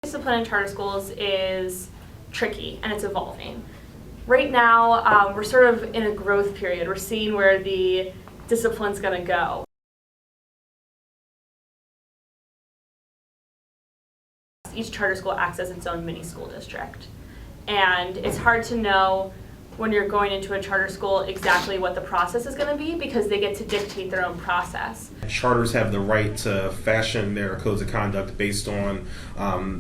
Discipline in charter schools is tricky and it's evolving. Right now, we're sort of in a growth period. We're seeing where the discipline's going to go. Each charter school acts as its own mini school district. And it's hard to know when you're going into a charter school exactly what the process is going to be because they get to dictate their own process. Charters have the right to fashion their codes of conduct based on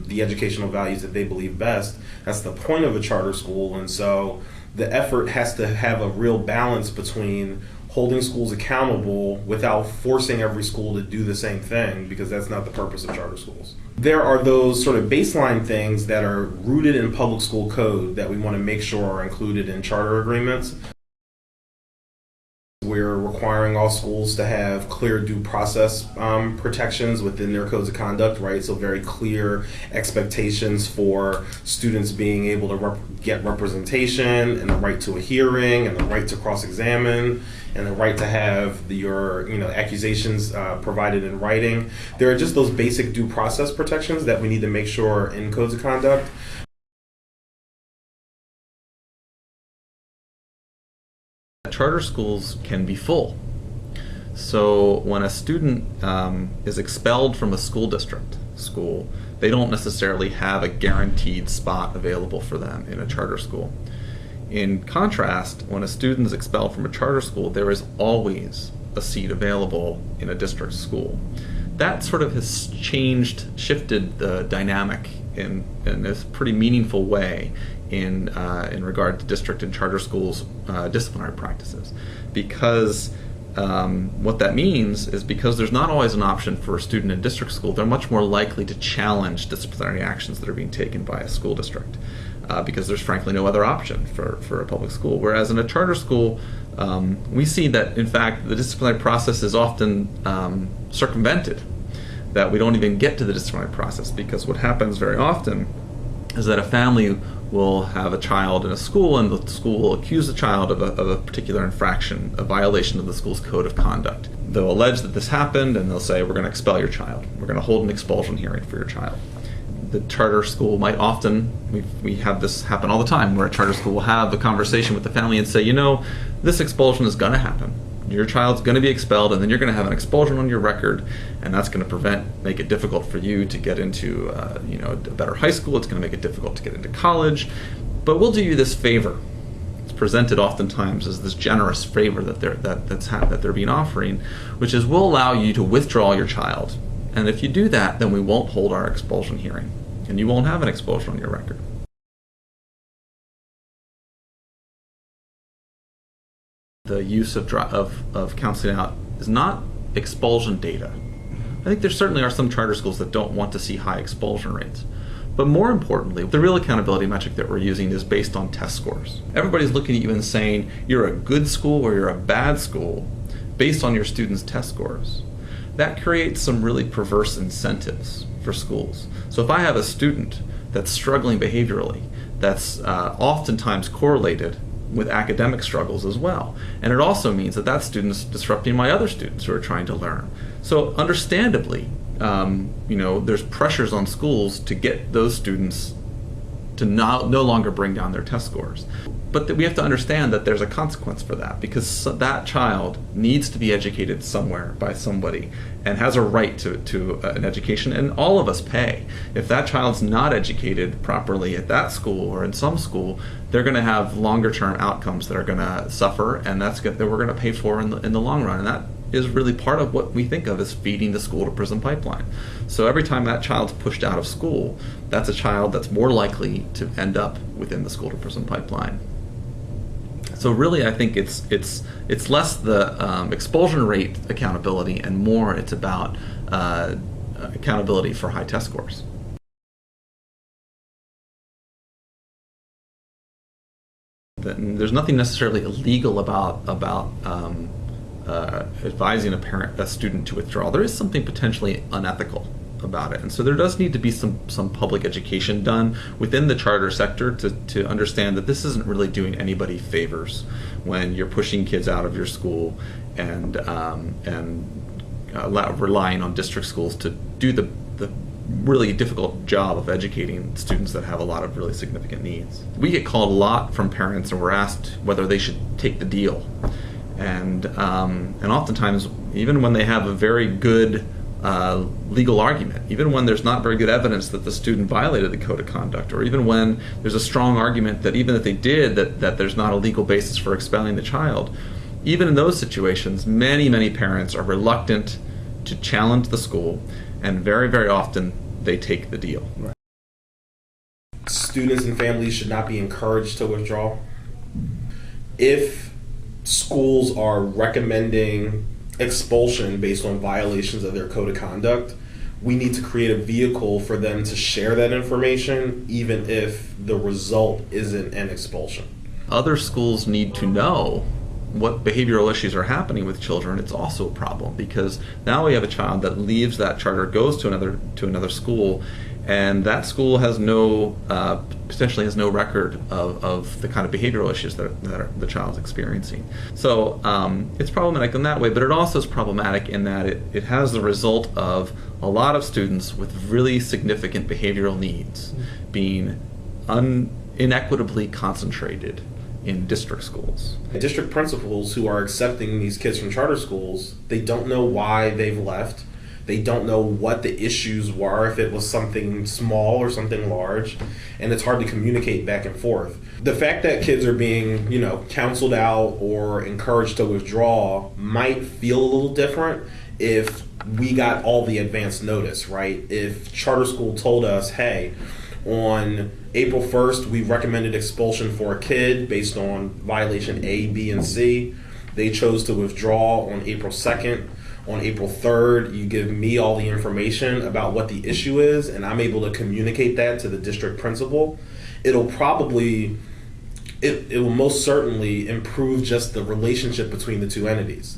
the educational values that they believe best. That's the point of a charter school, and so the effort has to have a real balance between holding schools accountable without forcing every school to do the same thing, because that's not the purpose of charter schools. There are those sort of baseline things that are rooted in public school code that we want to make sure are included in charter agreements. We're requiring all schools to have clear due process protections within their codes of conduct, right? So very clear expectations for students being able to get representation, and the right to a hearing, and the right to cross-examine, and the right to have your accusations provided in writing. There are just those basic due process protections that we need to make sure in codes of conduct. Charter schools can be full. So when a student is expelled from a school district school, they don't necessarily have a guaranteed spot available for them in a charter school. In contrast, when a student is expelled from a charter school, there is always a seat available in a district school. That sort of has shifted the dynamic in a pretty meaningful way in regard to district and charter schools' disciplinary practices, because what that means is because there's not always an option for a student in district school, they're much more likely to challenge disciplinary actions that are being taken by a school district, because there's frankly no other option for a public school. Whereas in a charter school, we see that in fact the disciplinary process is often circumvented, that we don't even get to the disciplinary process, because what happens very often is that a family will have a child in a school, and the school will accuse the child of a particular infraction, a violation of the school's code of conduct. They'll allege that this happened, and they'll say, we're going to expel your child. We're going to hold an expulsion hearing for your child. The charter school might often, we have this happen all the time, where a charter school will have the conversation with the family and say, this expulsion is going to happen. Your child's going to be expelled, and then you're going to have an expulsion on your record, and that's going to make it difficult for you to get into a better high school. It's going to make it difficult to get into college, but we'll do you this favor. It's presented oftentimes as this generous favor that they're being offering, which is we'll allow you to withdraw your child, and if you do that, then we won't hold our expulsion hearing, and you won't have an expulsion on your record. The use of counseling out is not expulsion data. I think there certainly are some charter schools that don't want to see high expulsion rates. But more importantly, the real accountability metric that we're using is based on test scores. Everybody's looking at you and saying you're a good school or you're a bad school based on your students' test scores. That creates some really perverse incentives for schools. So if I have a student that's struggling behaviorally, that's oftentimes correlated with academic struggles as well. And it also means that student's disrupting my other students who are trying to learn. So understandably, there's pressures on schools to get those students to no longer bring down their test scores. But we have to understand that there's a consequence for that, because that child needs to be educated somewhere by somebody and has a right to an education, and all of us pay. If that child's not educated properly at that school or in some school, they're going to have longer term outcomes that are going to suffer, and that we're going to pay for in the long run. And that is really part of what we think of as feeding the school to prison pipeline. So every time that child's pushed out of school, that's a child that's more likely to end up within the school to prison pipeline. So really, I think it's less the expulsion rate accountability and more it's about accountability for high test scores. There's nothing necessarily illegal about advising a student to withdraw. There is something potentially unethical about it, and so there does need to be some public education done within the charter sector to understand that this isn't really doing anybody favors when you're pushing kids out of your school and relying on district schools to do the really difficult job of educating students that have a lot of really significant needs. We get called a lot from parents, and we're asked whether they should take the deal. And oftentimes, even when they have a very good legal argument, even when there's not very good evidence that the student violated the code of conduct, or even when there's a strong argument that even if they did, that there's not a legal basis for expelling the child, even in those situations, many parents are reluctant to challenge the school, and very often they take the deal. Students and families should not be encouraged to withdraw. If schools are recommending expulsion based on violations of their code of conduct, we need to create a vehicle for them to share that information, even if the result isn't an expulsion. Other schools need to know what behavioral issues are happening with children. It's also a problem, because now we have a child that leaves that charter, goes to another school, and that school has potentially has no record of the kind of behavioral issues that the child's experiencing. So it's problematic in that way, but it also is problematic in that it has the result of a lot of students with really significant behavioral needs being inequitably concentrated in district schools. District principals who are accepting these kids from charter schools, they don't know why they've left. They don't know what the issues were, if it was something small or something large, and it's hard to communicate back and forth. The fact that kids are being, counseled out or encouraged to withdraw might feel a little different if we got all the advance notice, right? If charter school told us, hey, on April 1st, we recommended expulsion for a kid based on violation A, B, and C. They chose to withdraw on April 2nd. On April 3rd, you give me all the information about what the issue is, and I'm able to communicate that to the district principal. It will most certainly improve just the relationship between the two entities.